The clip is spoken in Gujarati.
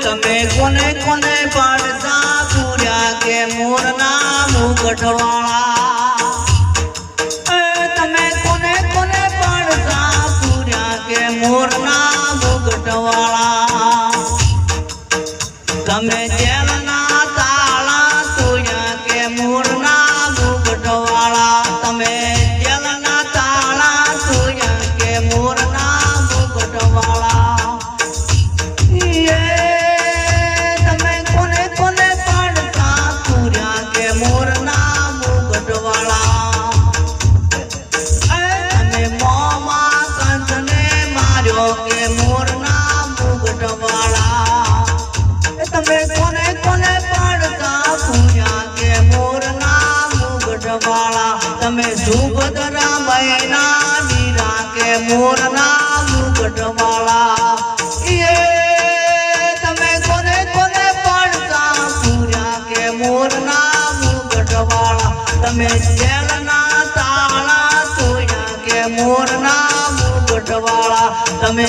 તમે કોને કોને પાડતા પૂર્યા કે મોરના મુગટવાળા તમે કોને કોને પાડતા પૂર્યા કે મોરના મુગટવાળા તમે જેલના તાળા તોડ્યા કે મોરના મુગટવાળા તમે જેલના તાળા તોડ્યા કે મોરના મુગટવાળા તમે કોને કોને પાડતા પૂર્યા કે મોરના મુગટવાળા તમે મોમાં કંઠને માર્યો કે મોરના મુગટવાળા તમે કોને કોને પાડતા પૂર્યા કે મોરના મુગટવાળા તમે સુભદ્રા મૈના વીરા કે મોરના મુગટવાળા તમે કોને કોને પાડતા પૂર્યા કે મોરના મુગટવાળા તમે જેલના તાળા તોડ્યા કે મોરના મુગટવાળા તમે